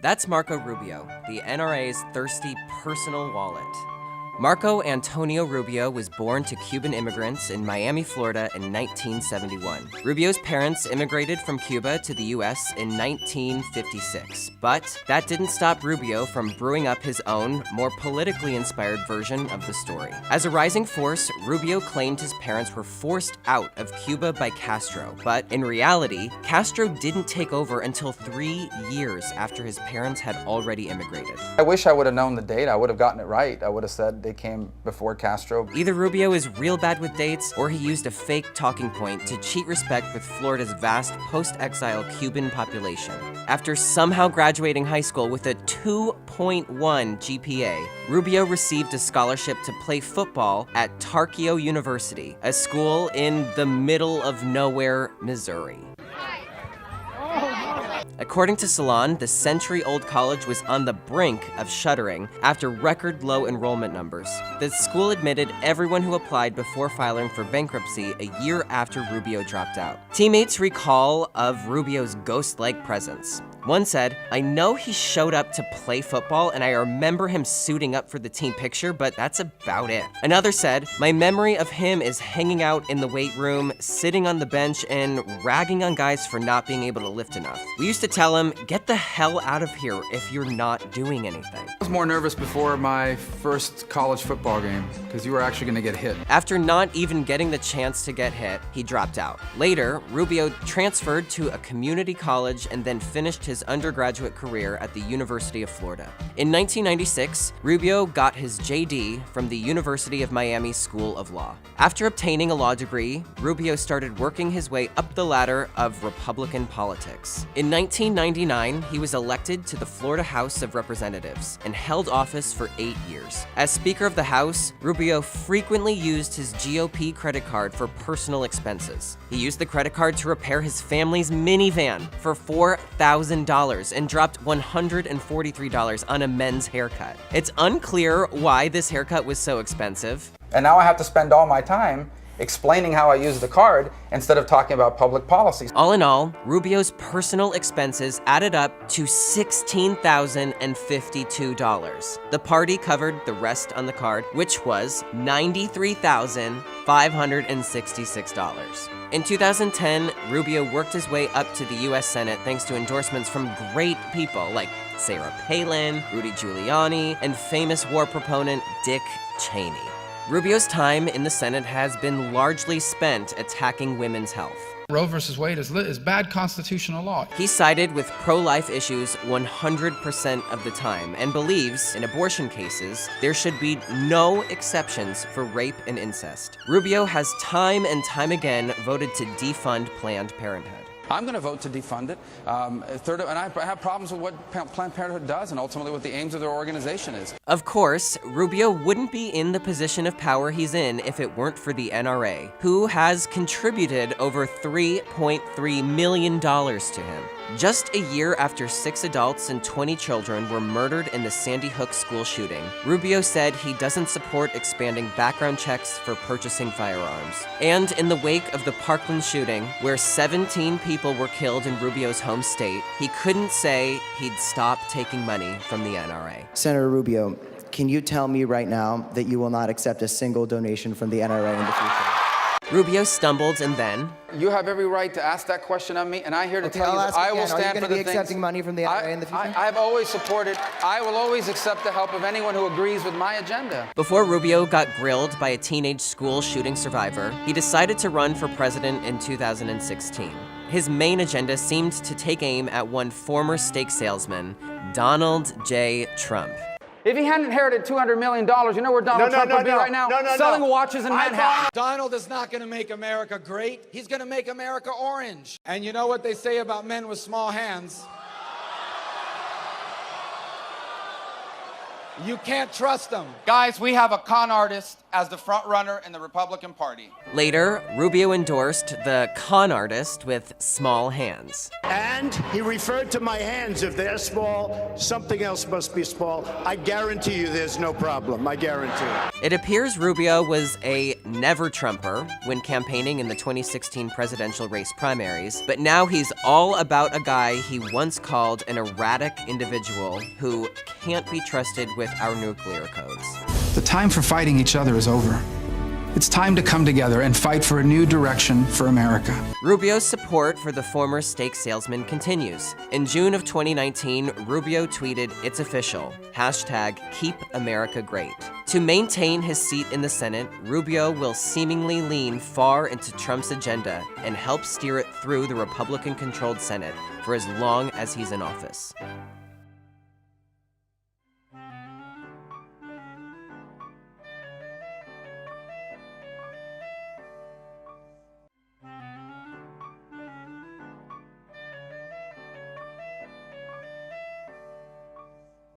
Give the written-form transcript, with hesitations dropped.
That's Marco Rubio, the NRA's thirsty personal wallet. Marco Antonio Rubio was born to Cuban immigrants in Miami, Florida in 1971. Rubio's parents immigrated from Cuba to the US in 1956, but that didn't stop Rubio from brewing up his own, more politically inspired version of the story. As a rising force, Rubio claimed his parents were forced out of Cuba by Castro, but in reality, Castro didn't take over until 3 years after his parents had already immigrated. I wish I would have known the date. I would have gotten it right. I would have said they came before Castro. Either Rubio is real bad with dates, or he used a fake talking point to cheat respect with Florida's vast post-exile Cuban population. After somehow graduating high school with a 2.1 GPA, Rubio received a scholarship to play football at Tarkio University, a school in the middle of nowhere, Missouri. According to Salon, the century-old college was on the brink of shuttering after record-low enrollment numbers. The school admitted everyone who applied before filing for bankruptcy a year after Rubio dropped out. Teammates recall of Rubio's ghost-like presence. One said, "I know he showed up to play football and I remember him suiting up for the team picture, but that's about it." Another said, "My memory of him is hanging out in the weight room, sitting on the bench, and ragging on guys for not being able to lift enough. We used to tell him, get the hell out of here if you're not doing anything." I was more nervous before my first college football game because you were actually going to get hit. After not even getting the chance to get hit, he dropped out. Later, Rubio transferred to a community college and then finished his undergraduate career at the University of Florida. In 1996, Rubio got his JD from the University of Miami School of Law. After obtaining a law degree, Rubio started working his way up the ladder of Republican politics. In 1999, he was elected to the Florida House of Representatives and held office for 8 years. As Speaker of the House, Rubio frequently used his GOP credit card for personal expenses. He used the credit card to repair his family's minivan for $4,000 and dropped $143 on a men's haircut. It's unclear why this haircut was so expensive. And now I have to spend all my time explaining how I use the card instead of talking about public policies. All in all, Rubio's personal expenses added up to $16,052. The party covered the rest on the card, which was $93,566. In 2010, Rubio worked his way up to the US Senate thanks to endorsements from great people like Sarah Palin, Rudy Giuliani, and famous war proponent Dick Cheney. Rubio's time in the Senate has been largely spent attacking women's health. Roe versus Wade is bad constitutional law. He sided with pro-life issues 100% of the time and believes, in abortion cases, there should be no exceptions for rape and incest. Rubio has time and time again voted to defund Planned Parenthood. I'm going to vote to defund it. And I have problems with what Planned Parenthood does and ultimately what the aims of their organization is. Of course, Rubio wouldn't be in the position of power he's in if it weren't for the NRA, who has contributed over $3.3 million to him. Just a year after 6 adults and 20 children were murdered in the Sandy Hook school shooting, Rubio said he doesn't support expanding background checks for purchasing firearms. And in the wake of the Parkland shooting, where 17 people were killed in Rubio's home state, he couldn't say he'd stop taking money from the NRA. Senator Rubio, can you tell me right now that you will not accept a single donation from the NRA in the future? Rubio stumbled and then... You have every right to ask that question of me, and I'm here to tell you that I will stand for the things... Are you going to be accepting money from the NRA in the future? I've always supported, I will always accept the help of anyone who agrees with my agenda. Before Rubio got grilled by a teenage school shooting survivor, he decided to run for president in 2016. His main agenda seemed to take aim at one former steak salesman, Donald J. Trump. If he hadn't inherited $200 million, you know where Donald Trump would be right now? Selling watches in Manhattan. Donald is not going to make America great. He's going to make America orange. And you know what they say about men with small hands? You can't trust them. Guys, we have a con artist as the front runner in the Republican Party. Later, Rubio endorsed the con artist with small hands. And he referred to my hands. If they're small, something else must be small. I guarantee you there's no problem. I guarantee it. It appears Rubio was a never-Trumper when campaigning in the 2016 presidential race primaries, but now he's all about a guy he once called an erratic individual who can't be trusted with our nuclear codes. The time for fighting each other is over. It's time to come together and fight for a new direction for America. Rubio's support for the former steak salesman continues. In June of 2019, Rubio tweeted, "It's official, #KeepAmericaGreat." To maintain his seat in the Senate, Rubio will seemingly lean far into Trump's agenda and help steer it through the Republican-controlled Senate for as long as he's in office.